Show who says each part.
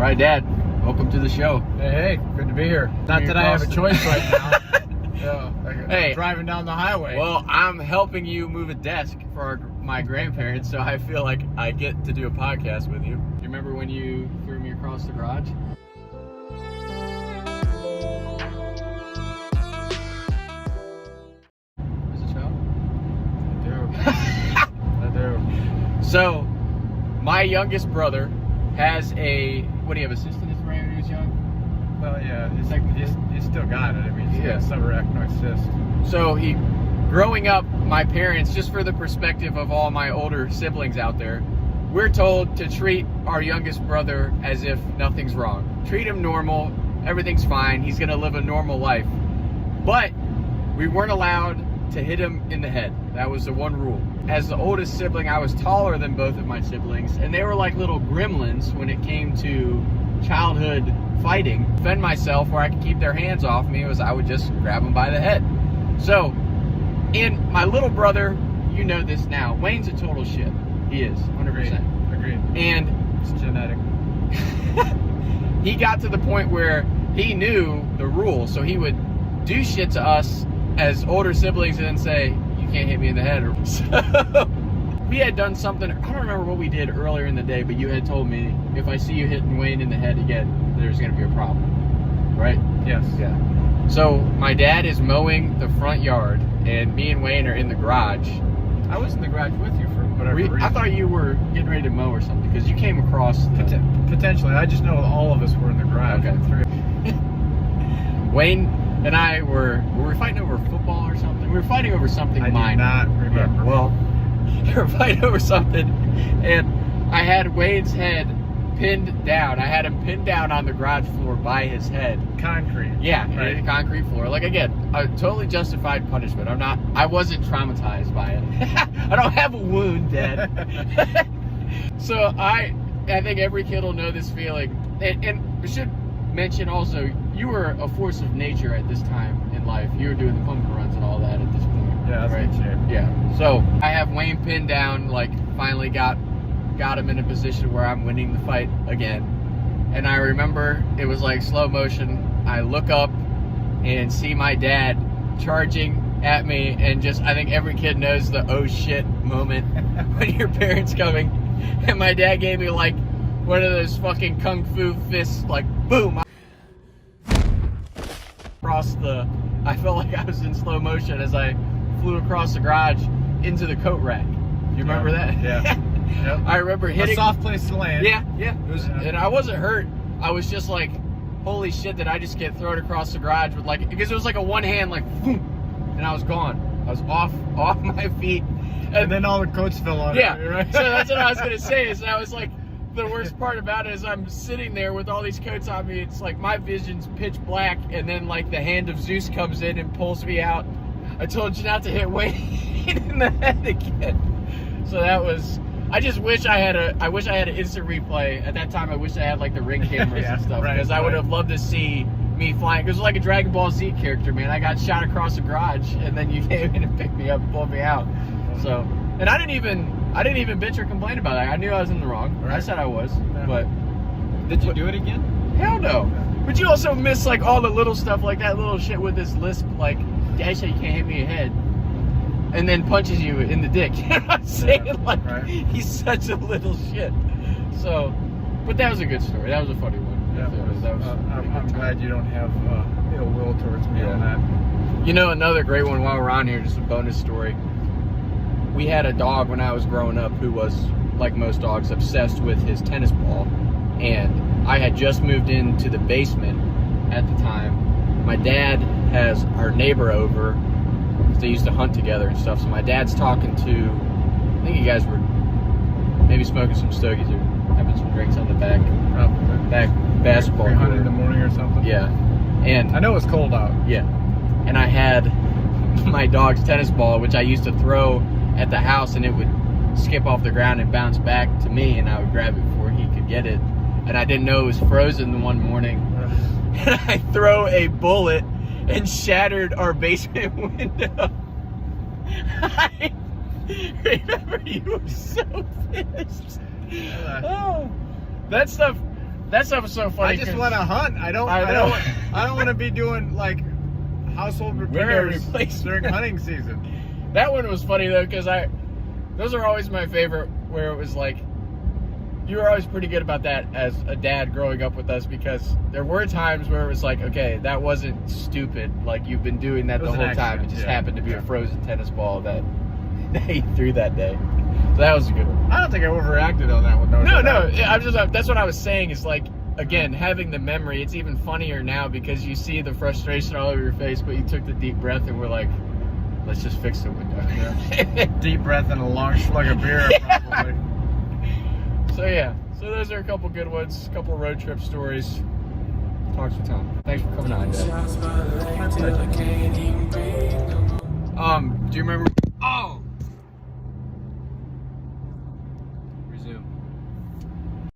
Speaker 1: right, Dad. Welcome to the show.
Speaker 2: Hey, good to be here. Not that I have a choice right now.
Speaker 1: Hey,
Speaker 2: driving down the highway.
Speaker 1: Well, I'm helping you move a desk for my grandparents, so I feel like I get to do a podcast with you. Do you remember when you threw me across the garage? Is it show?
Speaker 2: I do.
Speaker 1: So, my youngest brother has a, what do you have, a cyst in his brain when he was young?
Speaker 2: Well, yeah, he's still got it. I mean, he's got subarachnoid cyst.
Speaker 1: So growing up, my parents, just for the perspective of all my older siblings out there, we're told to treat our youngest brother as if nothing's wrong. Treat him normal, everything's fine, he's gonna live a normal life. But we weren't allowed to hit him in the head. That was the one rule. As the oldest sibling, I was taller than both of my siblings, and they were like little gremlins when it came to childhood fighting. Defend myself where I could keep their hands off me was I would just grab them by the head. So, and my little brother, you know this now, Wayne's a total shit. He is, 100%.
Speaker 2: Agreed.
Speaker 1: And
Speaker 2: it's genetic.
Speaker 1: He got to the point where he knew the rules, so he would do shit to us as older siblings and then say, you can't hit me in the head. So, we had done something, I don't remember what we did earlier in the day, but you had told me, if I see you hitting Wayne in the head again, there's going to be a problem. Right?
Speaker 2: Yes.
Speaker 1: Yeah. So, my dad is mowing the front yard, and me and Wayne are in the garage.
Speaker 2: I was in the garage with you for whatever reason.
Speaker 1: I thought you were getting ready to mow or something, because you came across
Speaker 2: Potentially. I just know all of us were in the garage.
Speaker 1: Okay. Wayne and I were we fighting over football or something? We were fighting over something minor.
Speaker 2: I do not remember.
Speaker 1: Yeah, well, we were fighting over something, and I had Wayne's head pinned down. I had him pinned down on the garage floor by his head.
Speaker 2: Concrete.
Speaker 1: Yeah,
Speaker 2: right.
Speaker 1: The concrete floor. Like, again, a totally justified punishment. I wasn't traumatized by it. I don't have a wound, Dad. So I think every kid will know this feeling. And we should mention also, you were a force of nature at this time in life. You were doing the pumpkin runs and all that at this point.
Speaker 2: Yeah, that's
Speaker 1: right?
Speaker 2: good shape.
Speaker 1: Yeah. So I have Wayne pinned down, like, finally got him in a position where I'm winning the fight again. And I remember it was like slow motion. I look up and see my dad charging at me, and just, I think every kid knows the oh shit moment when your parents coming. And my dad gave me like one of those fucking kung fu fists, like boom. I felt like I was in slow motion as I flew across the garage into the coat rack. You remember that?
Speaker 2: Yeah. Yep.
Speaker 1: I remember hitting
Speaker 2: a soft place to land.
Speaker 1: Yeah. It was, and I wasn't hurt. I was just like, holy shit, did I just get thrown across the garage with like, because it was like a one hand, like, boom, and I was gone. I was off my feet.
Speaker 2: And then all the coats fell on
Speaker 1: yeah.
Speaker 2: it. Right?
Speaker 1: So that's what I was gonna say. Is that was like the worst part about it is I'm sitting there with all these coats on me. It's like my vision's pitch black, and then like the hand of Zeus comes in and pulls me out. I told you not to hit Wayne in the head again. So that was. I just wish I had an instant replay. At that time, I wish I had like the Ring cameras and stuff, because I would have loved to see me flying. It was like a Dragon Ball Z character, man. I got shot across the garage, and then you came in and picked me up and pulled me out. So, and I didn't even bitch or complain about it. I knew I was in the wrong. Right. I said I was, but
Speaker 2: did you do it again?
Speaker 1: Hell no. But you also miss like all the little stuff, like that little shit with this lisp, like, Dad said you can't hit me in the head. And then punches you in the dick. You know what I'm saying?
Speaker 2: Yeah,
Speaker 1: like,
Speaker 2: right.
Speaker 1: He's such a little shit. So, but that was a good story. That was a funny one.
Speaker 2: Yeah, I'm glad you don't have ill will towards me on that.
Speaker 1: You know, another great one while we're on here, just a bonus story. We had a dog when I was growing up who was, like most dogs, obsessed with his tennis ball. And I had just moved into the basement at the time. My dad has our neighbor over. They used to hunt together and stuff. So my dad's talking to, I think you guys were maybe smoking some stogies or having some drinks on the back basketball court.
Speaker 2: Hunting in the morning or something.
Speaker 1: Yeah. And
Speaker 2: I know it's cold out.
Speaker 1: Yeah. And I had my dog's tennis ball, which I used to throw at the house, and it would skip off the ground and bounce back to me, and I would grab it before he could get it. And I didn't know it was frozen one morning. And I throw a bullet and shattered our basement window. I remember you were so pissed. Oh, that stuff, That stuff was so funny.
Speaker 2: I just
Speaker 1: 'cause
Speaker 2: want to hunt. I don't want to be doing like household repairs during hunting season.
Speaker 1: That one was funny though, because those are always my favorite. Where it was like, you were always pretty good about that as a dad growing up with us, because there were times where it was like, okay, that wasn't stupid. Like, you've been doing that the whole time. It just happened to be a frozen tennis ball that he threw that day. So that was a good one.
Speaker 2: I don't think I overreacted on that one though.
Speaker 1: No. That's what I was saying. Is like, again, having the memory. It's even funnier now because you see the frustration all over your face, but you took the deep breath and we're like, let's just fix the window.
Speaker 2: Yeah. Deep breath and a long slug of beer, probably.
Speaker 1: So yeah, so those are a couple good ones, a couple road trip stories. Talks for Tom. Thanks for coming on, Dad.
Speaker 2: My pleasure.
Speaker 1: Do you remember